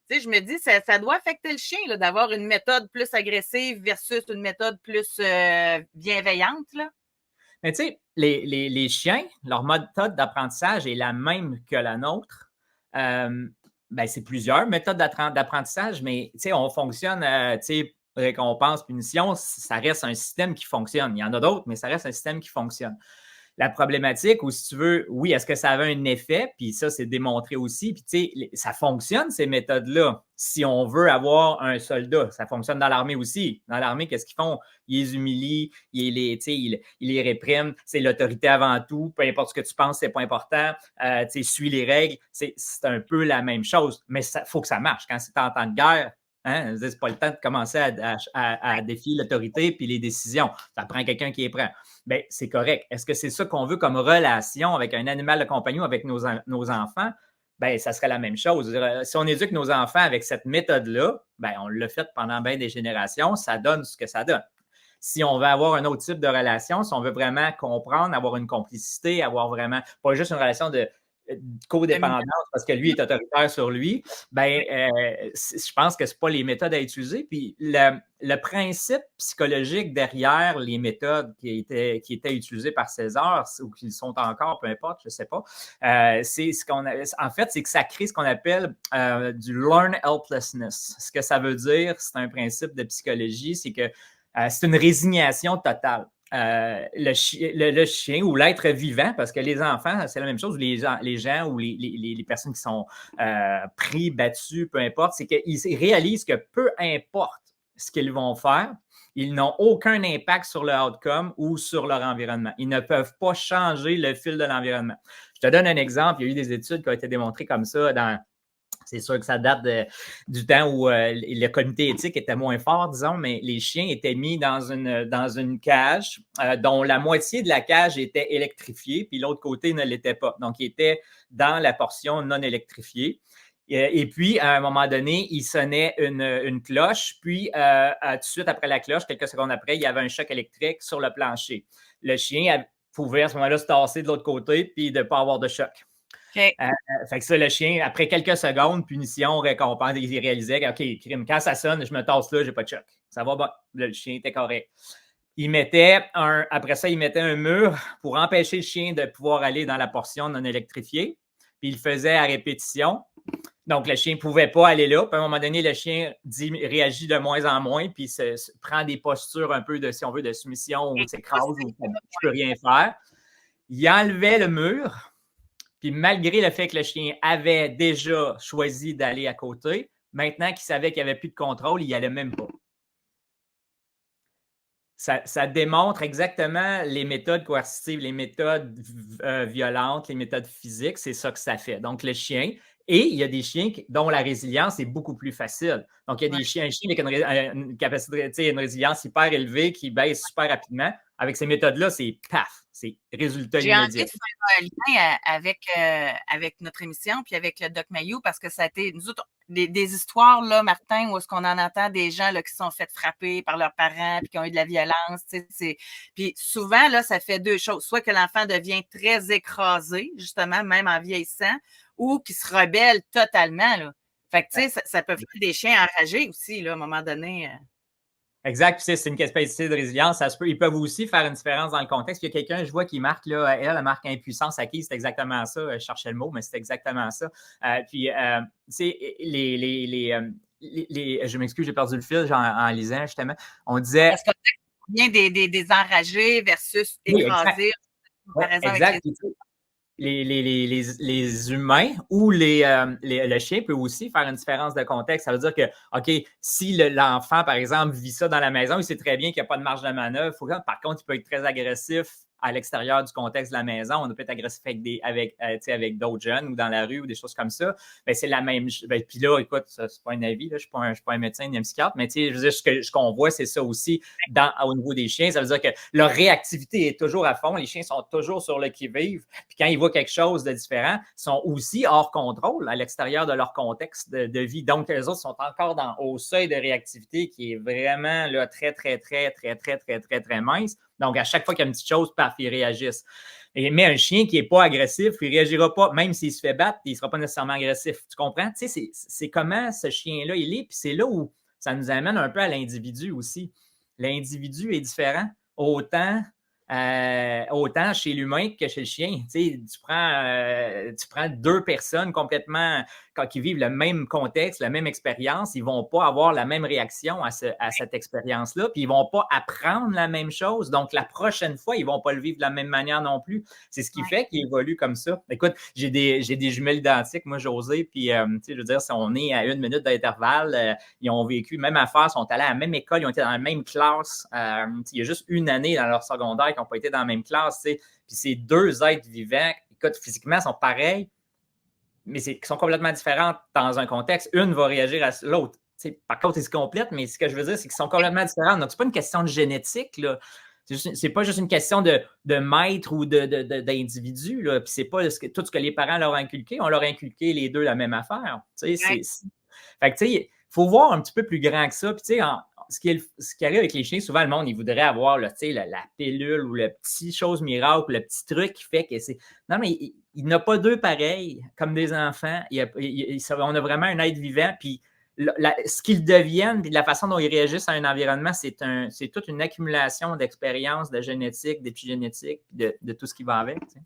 Tu sais, je me dis, ça doit affecter le chien là, d'avoir une méthode plus agressive versus une méthode plus bienveillante. Là. Mais tu sais, les chiens, leur méthode d'apprentissage est la même que la nôtre. Ben, c'est plusieurs méthodes d'apprentissage, mais tu sais, on fonctionne, tu sais, récompense, punition, ça reste un système qui fonctionne. Il y en a d'autres, mais ça reste un système qui fonctionne. La problématique, ou si tu veux, oui, est-ce que ça avait un effet? Puis ça, c'est démontré aussi. Puis tu sais, ça fonctionne, ces méthodes-là. Si on veut avoir un soldat, ça fonctionne dans l'armée aussi. Dans l'armée, qu'est-ce qu'ils font? Ils les humilient, ils les répriment. C'est l'autorité avant tout. Peu importe ce que tu penses, c'est pas important. Suis les règles. C'est un peu la même chose. Mais il faut que ça marche. Quand c'est en temps de guerre, hein, c'est pas le temps de commencer à défier l'autorité puis les décisions. Ça prend quelqu'un qui est prêt. Bien, c'est correct. Est-ce que c'est ça qu'on veut comme relation avec un animal de compagnie ou avec nos enfants? Bien, ça serait la même chose. Si on éduque nos enfants avec cette méthode-là, bien, on l'a fait pendant bien des générations, ça donne ce que ça donne. Si on veut avoir un autre type de relation, si on veut vraiment comprendre, avoir une complicité, avoir vraiment, pas juste une relation de codépendance parce que lui est autoritaire sur lui, ben, je pense que ce pas les méthodes à utiliser. Puis le principe psychologique derrière les méthodes qui étaient utilisées par César ou qui sont encore, peu importe, je ne sais pas, c'est ce qu'on a, en fait, c'est que ça crée ce qu'on appelle du learn helplessness. Ce que ça veut dire, c'est un principe de psychologie, c'est que c'est une résignation totale. Le chien ou l'être vivant, parce que les enfants, c'est la même chose, les gens ou les personnes qui sont pris, battus, peu importe, c'est qu'ils réalisent que peu importe ce qu'ils vont faire, ils n'ont aucun impact sur le outcome ou sur leur environnement. Ils ne peuvent pas changer le fil de l'environnement. Je te donne un exemple. Il y a eu des études qui ont été démontrées comme ça dans... C'est sûr que ça date du temps où le comité éthique était moins fort, disons, mais les chiens étaient mis dans une cage dont la moitié de la cage était électrifiée, puis l'autre côté ne l'était pas. Donc, ils étaient dans la portion non électrifiée. Et puis, à un moment donné, il sonnait une cloche, puis tout de suite après la cloche, quelques secondes après, il y avait un choc électrique sur le plancher. Le chien pouvait à ce moment-là se tasser de l'autre côté, puis de ne pas avoir de choc. Okay. Fait que ça, le chien, après quelques secondes, punition, récompense, il réalisait que, OK, crime, quand ça sonne, je me tasse là, j'ai pas de choc. Ça va, bon, le chien était correct. Après ça, il mettait un mur pour empêcher le chien de pouvoir aller dans la portion non électrifiée. Puis il le faisait à répétition. Donc, le chien ne pouvait pas aller là. Puis à un moment donné, le chien réagit de moins en moins, puis prend des postures un peu de, si on veut, de soumission ou s'écrase ou je ne peux rien faire. Il enlevait le mur. Puis malgré le fait que le chien avait déjà choisi d'aller à côté, maintenant qu'il savait qu'il n'y avait plus de contrôle, il n'y allait même pas. Ça démontre exactement les méthodes coercitives, les méthodes violentes, les méthodes physiques, c'est ça que ça fait. Donc, le chien, et il y a des chiens dont la résilience est beaucoup plus facile. Donc, il y a des chiens, un chien avec une capacité, une résilience hyper élevée qui baisse super rapidement. Avec ces méthodes-là, c'est paf, c'est résultat immédiat. J'ai envie de faire un lien avec notre émission puis avec le Doc Mayou parce que ça a été, nous autres, des histoires, là, Martin, où est-ce qu'on en entend des gens là, qui sont fait frapper par leurs parents puis qui ont eu de la violence. Puis souvent, là, ça fait deux choses. Soit que l'enfant devient très écrasé, justement, même en vieillissant, ou qu'il se rebelle totalement. Là. Fait que, tu sais, ça peut faire des chiens enragés aussi, là, à un moment donné. Exact. Puis c'est une capacité de résilience. Ils peuvent aussi faire une différence dans le contexte. Il y a quelqu'un, je vois, qui marque, là, elle marque impuissance acquise. C'est exactement ça. Je cherchais le mot, mais c'est exactement ça. Tu sais, je m'excuse, j'ai perdu le fil en lisant, justement. On disait. Parce qu'on vient des enragés versus écrasés. Oui, exact. Les humains ou le chien peut aussi faire une différence de contexte. Ça veut dire que, OK, si l'enfant, par exemple, vit ça dans la maison, il sait très bien qu'il n'y a pas de marge de manœuvre. Par contre, il peut être très agressif à l'extérieur du contexte de la maison. On peut être agressif avec d'autres jeunes ou dans la rue ou des choses comme ça. Ben, c'est la même. Ben, puis là, écoute, c'est pas un avis, là, je ne suis pas un médecin ni un psychiatre, mais je veux dire, ce qu'on voit, c'est ça aussi au niveau des chiens. Ça veut dire que leur réactivité est toujours à fond. Les chiens sont toujours sur le qui-vive. Puis quand ils voient quelque chose de différent, ils sont aussi hors contrôle à l'extérieur de leur contexte de vie. Donc, les autres sont encore au seuil de réactivité qui est vraiment là, très, très, très, très, très, très, très, très mince. Donc, à chaque fois qu'il y a une petite chose, paf, ils réagissent. Mais un chien qui n'est pas agressif, il ne réagira pas, même s'il se fait battre, il ne sera pas nécessairement agressif. Tu comprends? Tu sais, c'est comment ce chien-là, il est. Puis c'est là où ça nous amène un peu à l'individu aussi. L'individu est différent, autant chez l'humain que chez le chien. Tu sais, tu prends deux personnes complètement, qui vivent le même contexte, la même expérience, ils ne vont pas avoir la même réaction à cette expérience-là, puis ils ne vont pas apprendre la même chose. Donc, la prochaine fois, ils ne vont pas le vivre de la même manière non plus. C'est ce qui fait qu'ils évoluent comme ça. Écoute, j'ai des jumelles identiques, moi, José, puis, tu sais, je veux dire, si on est à 1 minute d'intervalle, ils ont vécu la même affaire, ils sont allés à la même école, ils ont été dans la même classe. Il y a juste une année dans leur secondaire qui n'ont pas été dans la même classe, tu sais. Puis ces deux êtres vivants, écoute, physiquement, ils sont pareils, mais qui sont complètement différents dans un contexte. Une va réagir à l'autre. Par contre, ils se complètent, mais ce que je veux dire, c'est qu'ils sont complètement différents. Donc, ce n'est pas une question de génétique, là. C'est pas juste une question de maître ou d'individu. Puis c'est pas tout ce que les parents leur ont inculqué. On leur a inculqué les deux la même affaire. Fait que, tu sais, il faut voir un petit peu plus grand que ça. Puis, tu sais, ce qui arrive avec les chiens, souvent, le monde, il voudrait avoir la pilule ou le petit chose miracle, le petit truc qui fait que c'est. Non, mais il n'a pas deux pareils comme des enfants. On a vraiment un être vivant. Puis, ce qu'ils deviennent, puis la façon dont ils réagissent à un environnement, c'est toute une accumulation d'expériences, de génétique, d'épigénétique, de tout ce qui va avec. Tu sais.